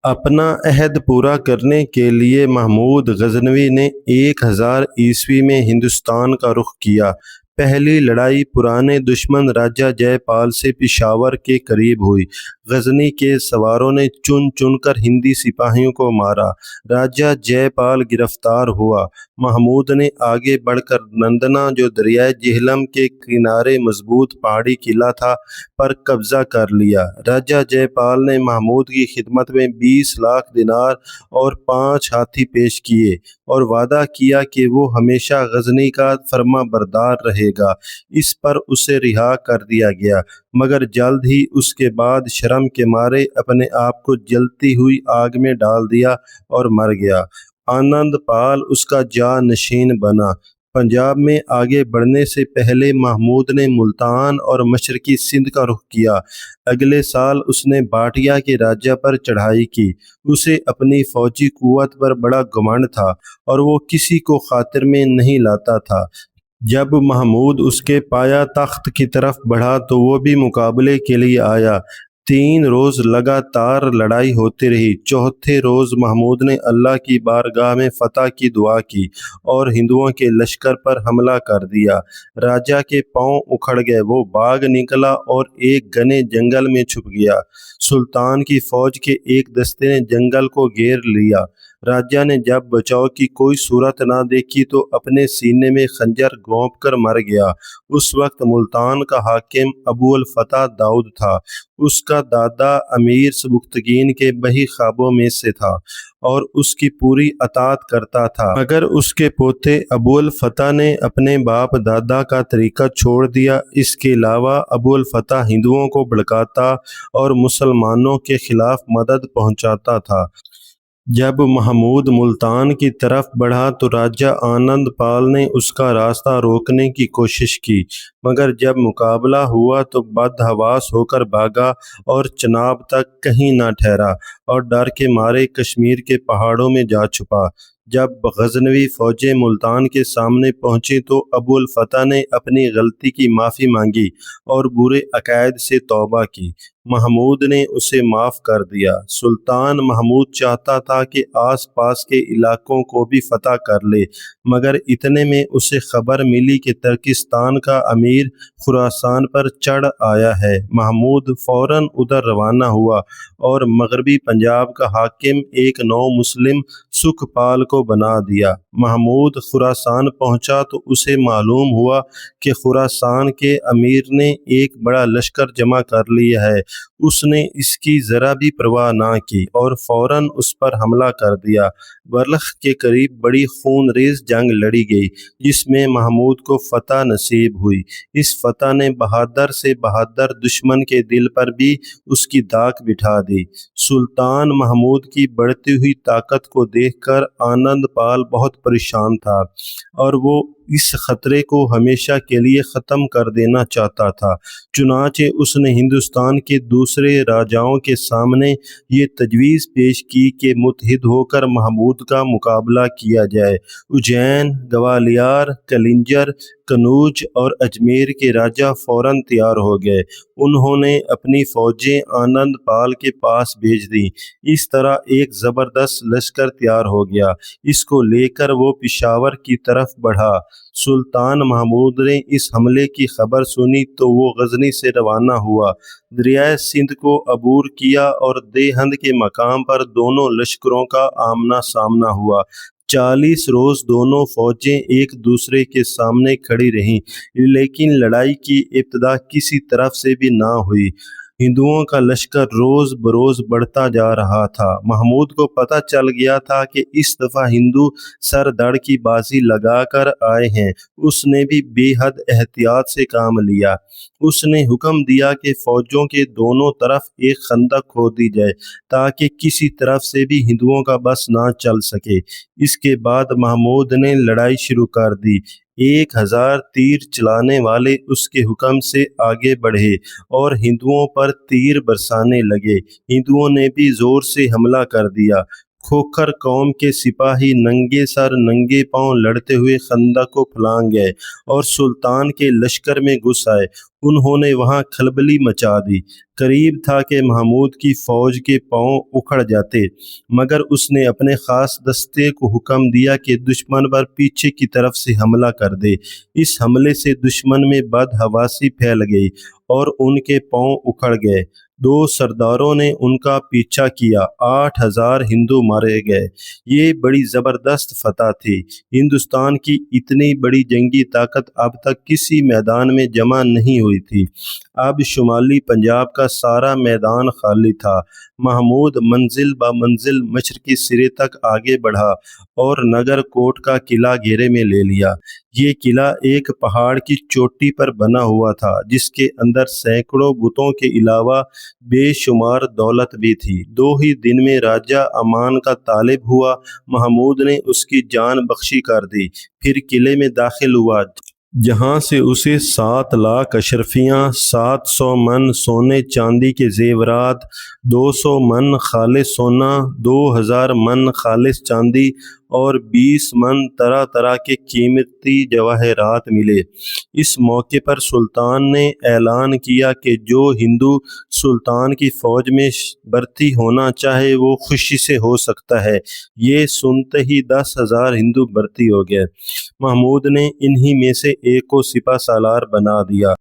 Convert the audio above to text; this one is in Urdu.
اپنا عہد پورا کرنے کے لیے محمود غزنوی نے 1000 میں ہندوستان کا رخ کیا۔ پہلی لڑائی پرانے دشمن راجہ جے پال سے پشاور کے قریب ہوئی۔ غزنی کے سواروں نے چن چن کر ہندی سپاہیوں کو مارا۔ راجہ جے پال گرفتار ہوا۔ محمود نے آگے بڑھ کر نندنا، جو دریائے جہلم کے کنارے مضبوط پہاڑی قلعہ تھا، پر قبضہ کر لیا۔ راجہ جے پال نے محمود کی خدمت میں 20 لاکھ دینار اور 5 ہاتھی پیش کیے اور وعدہ کیا کہ وہ ہمیشہ غزنی کا فرما بردار رہے گا۔ اس پر اسے رہا کر دیا گیا، مگر جلد ہی اس کے بعد شرم کے مارے اپنے آپ کو جلتی ہوئی آگ میں ڈال دیا اور مر گیا۔ آنند پال اس کا جانشین بنا۔ پنجاب میں آگے بڑھنے سے پہلے محمود نے ملتان اور مشرقی سندھ کا رخ کیا۔ اگلے سال اس نے بھاٹیا کے راجہ پر چڑھائی کی۔ اسے اپنی فوجی قوت پر بڑا گھمنڈ تھا اور وہ کسی کو خاطر میں نہیں لاتا تھا۔ جب محمود اس کے پایا تخت کی طرف بڑھا تو وہ بھی مقابلے کے لیے آیا۔ 3 روز لگاتار لڑائی ہوتی رہی۔ چوتھے روز محمود نے اللہ کی بارگاہ میں فتح کی دعا کی اور ہندوؤں کے لشکر پر حملہ کر دیا۔ راجہ کے پاؤں اکھڑ گئے، وہ بھاگ نکلا اور ایک گھنے جنگل میں چھپ گیا۔ سلطان کی فوج کے ایک دستے نے جنگل کو گھیر لیا۔ راجہ نے جب بچاؤ کی کوئی صورت نہ دیکھی تو اپنے سینے میں خنجر گھونپ کر مر گیا۔ اس وقت ملتان کا حاکم ابو الفتح داؤد تھا۔ اس کا دادا امیر سبکتگین کے بہی خوابوں میں سے تھا اور اس کی پوری اطاعت کرتا تھا، مگر اس کے پوتے ابو الفتح نے اپنے باپ دادا کا طریقہ چھوڑ دیا۔ اس کے علاوہ ابو الفتح ہندوؤں کو بھڑکاتا اور مسلمانوں کے خلاف مدد پہنچاتا تھا۔ جب محمود ملتان کی طرف بڑھا تو راجہ آنند پال نے اس کا راستہ روکنے کی کوشش کی، مگر جب مقابلہ ہوا تو بدحواس ہو کر بھاگا اور چناب تک کہیں نہ ٹھہرا اور ڈر کے مارے کشمیر کے پہاڑوں میں جا چھپا۔ جب غزنوی فوجیں ملتان کے سامنے پہنچی تو ابو الفتح نے اپنی غلطی کی معافی مانگی اور برے عقائد سے توبہ کی۔ محمود نے اسے معاف کر دیا۔ سلطان محمود چاہتا تھا کہ آس پاس کے علاقوں کو بھی فتح کر لے، مگر اتنے میں اسے خبر ملی کہ ترکستان کا امیر خراسان پر چڑھ آیا ہے۔ محمود فوراً ادھر روانہ ہوا اور مغربی پنجاب کا حاکم ایک نو مسلم سکھپال کو بنا دیا۔ محمود خراسان پہنچا تو اسے معلوم ہوا کہ خراسان کے امیر نے ایک بڑا لشکر جمع کر لیا ہے۔ اس نے اس کی ذرا بھی پرواہ نہ کی اور فوراً اس پر حملہ کر دیا۔ بلخ کے قریب بڑی خون ریز جنگ لڑی گئی، جس میں محمود کو فتح نصیب ہوئی۔ اس فتح نے بہادر سے بہادر دشمن کے دل پر بھی اس کی داغ بٹھا دی۔ سلطان محمود کی بڑھتی ہوئی طاقت کو دیکھ کر آنند پال بہت پریشان تھا اور وہ اس خطرے کو ہمیشہ کے لیے ختم کر دینا چاہتا تھا۔ چنانچہ اس نے ہندوستان کے دوسرے راجاؤں کے سامنے یہ تجویز پیش کی کہ متحد ہو کر محمود کا مقابلہ کیا جائے۔ اجین، گوالیار، کلنجر، کنوج اور اجمیر کے راجا فوراً تیار ہو گئے۔ انہوں نے اپنی فوجیں آنند پال کے پاس بھیج دیں۔ اس طرح ایک زبردست لشکر تیار ہو گیا۔ اس کو لے کر وہ پشاور کی طرف بڑھا۔ سلطان محمود نے اس حملے کی خبر سنی تو وہ غزنی سے روانہ ہوا، دریائے سندھ کو عبور کیا اور دیہند کے مقام پر دونوں لشکروں کا آمنا سامنا ہوا۔ 40 روز دونوں فوجیں ایک دوسرے کے سامنے کھڑی رہیں، لیکن لڑائی کی ابتدا کسی طرف سے بھی نہ ہوئی۔ ہندوؤں کا لشکر روز بروز بڑھتا جا رہا تھا۔ محمود کو پتہ چل گیا تھا کہ اس دفعہ ہندو سر دڑ کی بازی لگا کر آئے ہیں۔ اس نے بھی بے حد احتیاط سے کام لیا۔ اس نے حکم دیا کہ فوجوں کے دونوں طرف ایک خندق کھود دی جائے تاکہ کسی طرف سے بھی ہندوؤں کا بس نہ چل سکے۔ اس کے بعد محمود نے لڑائی شروع کر دی۔ 1000 تیر چلانے والے اس کے حکم سے آگے بڑھے اور ہندوؤں پر تیر برسانے لگے۔ ہندوؤں نے بھی زور سے حملہ کر دیا۔ کھوکھر قوم کے سپاہی ننگے سر ننگے پاؤں لڑتے ہوئے خندق کو پھلانگ گئے اور سلطان کے لشکر میں گھس آئے۔ انہوں نے وہاں کھلبلی مچا دی۔ قریب تھا کہ محمود کی فوج کے پاؤں اکھڑ جاتے، مگر اس نے اپنے خاص دستے کو حکم دیا کہ دشمن پر پیچھے کی طرف سے حملہ کر دے۔ اس حملے سے دشمن میں بدحواسی پھیل گئی اور ان کے پاؤں اکھڑ گئے۔ 2 سرداروں نے ان کا پیچھا کیا، 8000 ہندو مارے گئے۔ یہ بڑی زبردست فتح تھی۔ ہندوستان کی اتنی بڑی جنگی طاقت اب تک کسی میدان میں جمع نہیں ہوئی تھی۔ اب شمالی پنجاب کا سارا میدان خالی تھا۔ محمود منزل بہ منزل مشرقی سرے تک آگے بڑھا اور نگر کوٹ کا قلعہ گھیرے میں لے لیا۔ یہ قلعہ ایک پہاڑ کی چوٹی پر بنا ہوا تھا، جس کے اندر سینکڑوں بتوں کے علاوہ بے شمار دولت بھی تھی۔ 2 ہی دن میں راجہ امان کا طالب ہوا۔ محمود نے اس کی جان بخشی کر دی، پھر قلعے میں داخل ہوا، جہاں سے اسے 7 لاکھ اشرفیاں، 700 من سونے چاندی کے زیورات، 200 من خالص سونا، 2000 من خالص چاندی اور 20 من طرح طرح کے قیمتی جواہرات ملے۔ اس موقع پر سلطان نے اعلان کیا کہ جو ہندو سلطان کی فوج میں بھرتی ہونا چاہے وہ خوشی سے ہو سکتا ہے۔ یہ سنتے ہی 10,000 ہندو بھرتی ہو گئے۔ محمود نے انہی میں سے ایک کو سپہ سالار بنا دیا۔